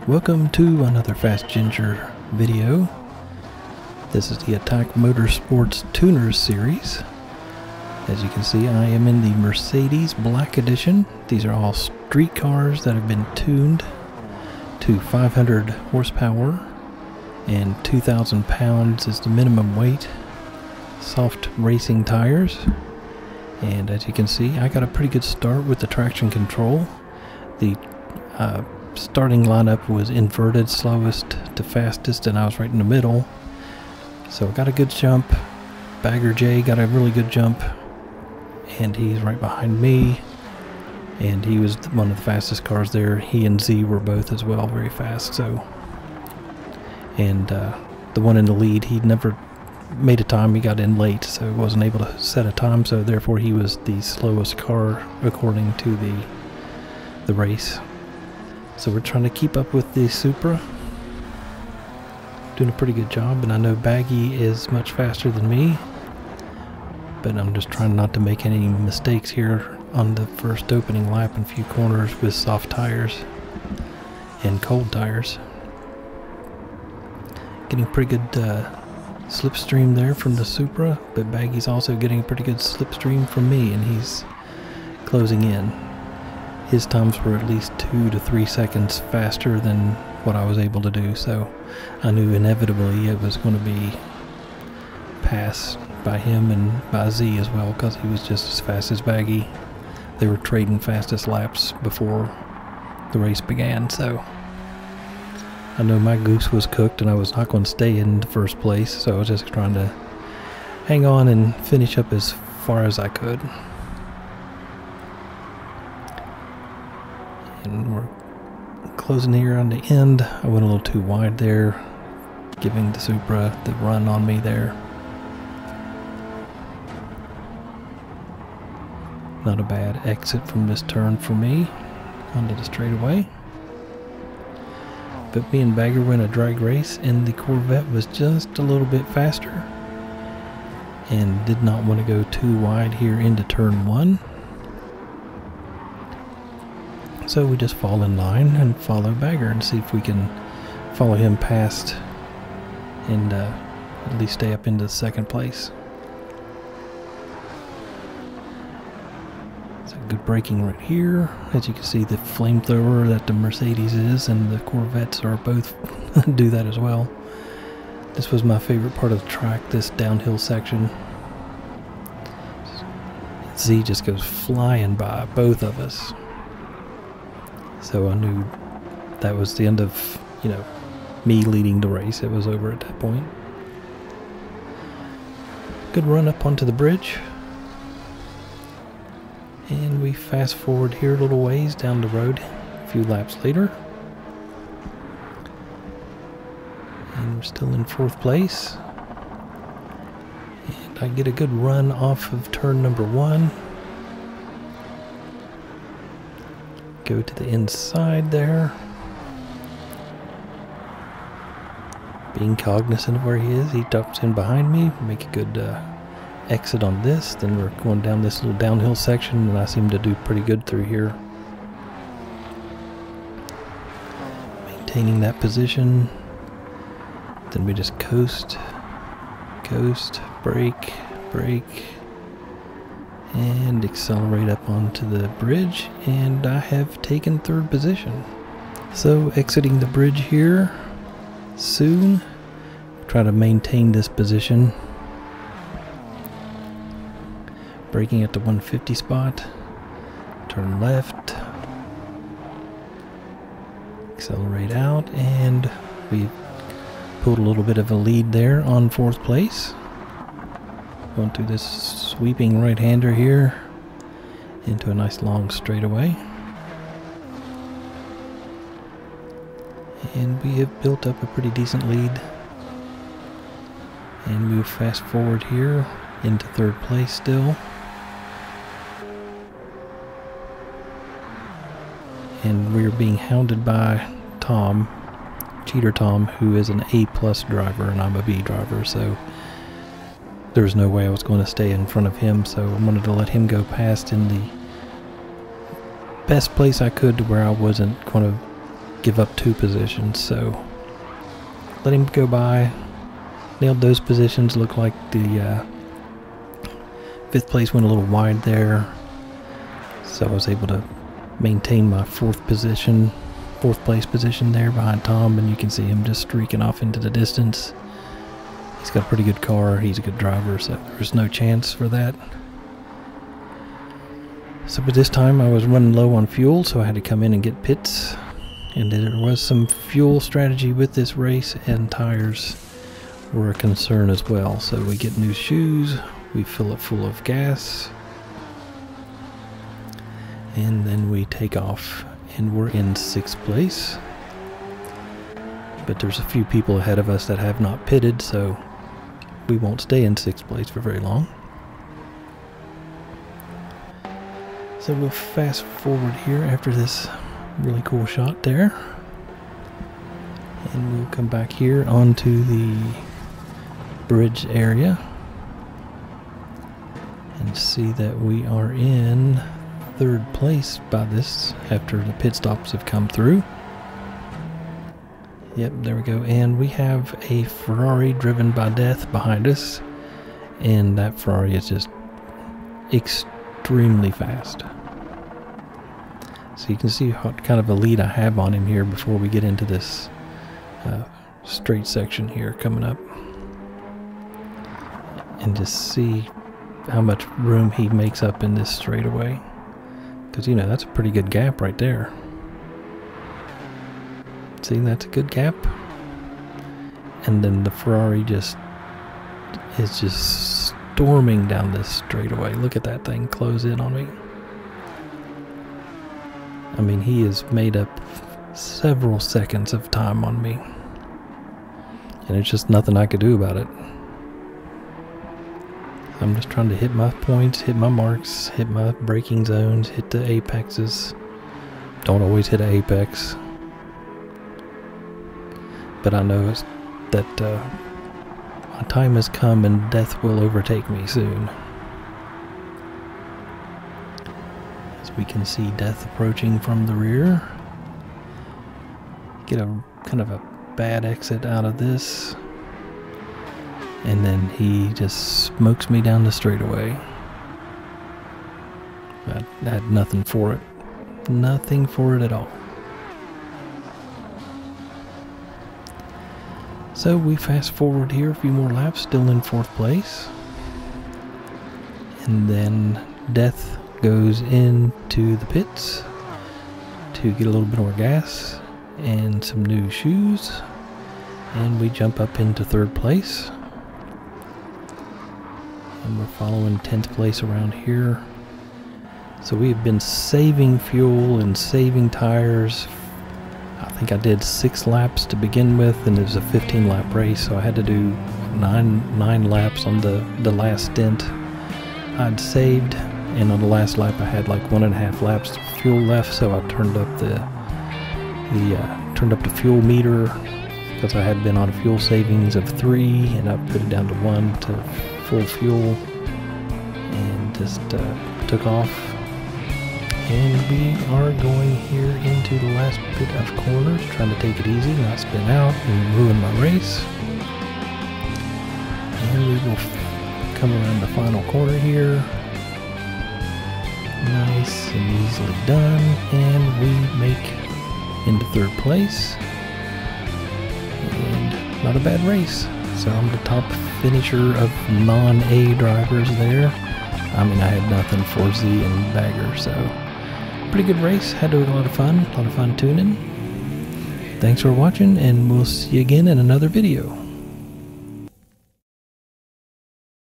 Welcome to another Fast Ginger video. This is the Attack Motorsports Tuners series. As you can see, I am in the Mercedes Black Edition. These are all street cars that have been tuned to 500 horsepower and 2,000 pounds is the minimum weight. Soft racing tires. And as you can see, I got a pretty good start with the traction control. The starting lineup was inverted, slowest to fastest, and I was right in the middle. So I got a good jump. Bagger J got a really good jump, and he's right behind me. And he was one of the fastest cars there. He and Z were both as well very fast. So, and the one in the lead, he never made a time. He got in late, so he wasn't able to set a time. So therefore, he was the slowest car according to the race. So we're trying to keep up with the Supra. Doing a pretty good job, and I know Baggy is much faster than me. But I'm just trying not to make any mistakes here on the first opening lap and few corners with soft tires and cold tires. Getting pretty good slipstream there from the Supra, but Baggy's also getting a pretty good slipstream from me, and he's closing in. His times were at least 2 to 3 seconds faster than what I was able to do, so I knew inevitably it was going to be passed by him and by Z as well, because he was just as fast as Baggy. They were trading fastest laps before the race began, so I know my goose was cooked and I was not going to stay in the first place, so I was just trying to hang on and finish up as far as I could. And we're closing here on the end. I went a little too wide there, giving the Supra the run on me there. Not a bad exit from this turn for me onto the straightaway. But me and Bagger were in a drag race, and the Corvette was just a little bit faster and did not want to go too wide here into turn 1. So we just fall in line and follow Bagger and see if we can follow him past and at least stay up into second place. So good braking right here. As you can see, the flamethrower that the Mercedes is and the Corvettes are both do that as well. This was my favorite part of the track, this downhill section. Z just goes flying by both of us. So I knew that was the end of, me leading the race. It was over at that point. Good run up onto the bridge. And we fast forward here a little ways down the road, a few laps later. And we're still in 4th place. And I get a good run off of turn number 1. Go to the inside there. Being cognizant of where he is, he ducks in behind me, make a good exit on this. Then we're going down this little downhill section, and I seem to do pretty good through here. Maintaining that position. Then we just coast, brake, and accelerate up onto the bridge, and I have taken 3rd position. So exiting the bridge here soon. Try to maintain this position. Braking at the 150 spot. Turn left. Accelerate out, and we pulled a little bit of a lead there on 4th place. Going through this sweeping right-hander here into a nice long straightaway. And we have built up a pretty decent lead. And move fast forward here into 3rd place still. And we're being hounded by Tom, Cheater Tom, who is an A+ driver and I'm a B driver, so there was no way I was going to stay in front of him, so I wanted to let him go past in the best place I could to where I wasn't going to give up 2 positions, so let him go by. Nailed those positions. Looked like the 5th place went a little wide there, so I was able to maintain my 4th place position there behind Tom, and you can see him just streaking off into the distance. He's got a pretty good car, he's a good driver, so there's no chance for that. So but this time I was running low on fuel, so I had to come in and get pits, and there was some fuel strategy with this race, and tires were a concern as well. So we get new shoes, we fill it full of gas, and then we take off, and we're in 6th place. But there's a few people ahead of us that have not pitted, so we won't stay in 6th place for very long. So we'll fast forward here after this really cool shot there, and we'll come back here onto the bridge area and see that we are in 3rd place by this after the pit stops have come through. Yep, there we go. And we have a Ferrari driven by death behind us, and that Ferrari is just extremely fast. So you can see what kind of a lead I have on him here before we get into this straight section here coming up, and just see how much room he makes up in this straightaway, because you know that's a pretty good gap right there. See, that's a good gap, and then the Ferrari just is just storming down this straightaway. Look at that thing close in on me. I mean, he has made up several seconds of time on me, and it's just nothing I could do about it. I'm just trying to hit my points, hit my marks, hit my braking zones, hit the apexes. Don't always hit an apex, but I know that my time has come and death will overtake me soon. As we can see death approaching from the rear. Get a kind of a bad exit out of this, and then he just smokes me down the straightaway. I had nothing for it. Nothing for it at all. So we fast forward here a few more laps, still in 4th place. And then death goes into the pits to get a little bit more gas and some new shoes. And we jump up into 3rd place. And we're following 10th place around here. So we have been saving fuel and saving tires. I think I did 6 laps to begin with, and it was a 15-lap race, so I had to do 9 laps on the last stint. I'd saved, and on the last lap I had like 1.5 laps of fuel left, so I turned up the fuel meter, because I had been on fuel savings of 3, and I put it down to 1 to full fuel, and just took off. And we are going here into the last bit of corners, trying to take it easy, not spin out and ruin my race. And we will come around the final corner here. Nice and easily done. And we make into 3rd place. And not a bad race. So I'm the top finisher of non-A drivers there. I mean, I had nothing for Z and Bagger, so pretty good race. Had a lot of fun tuning. Thanks for watching, and we'll see you again in another video.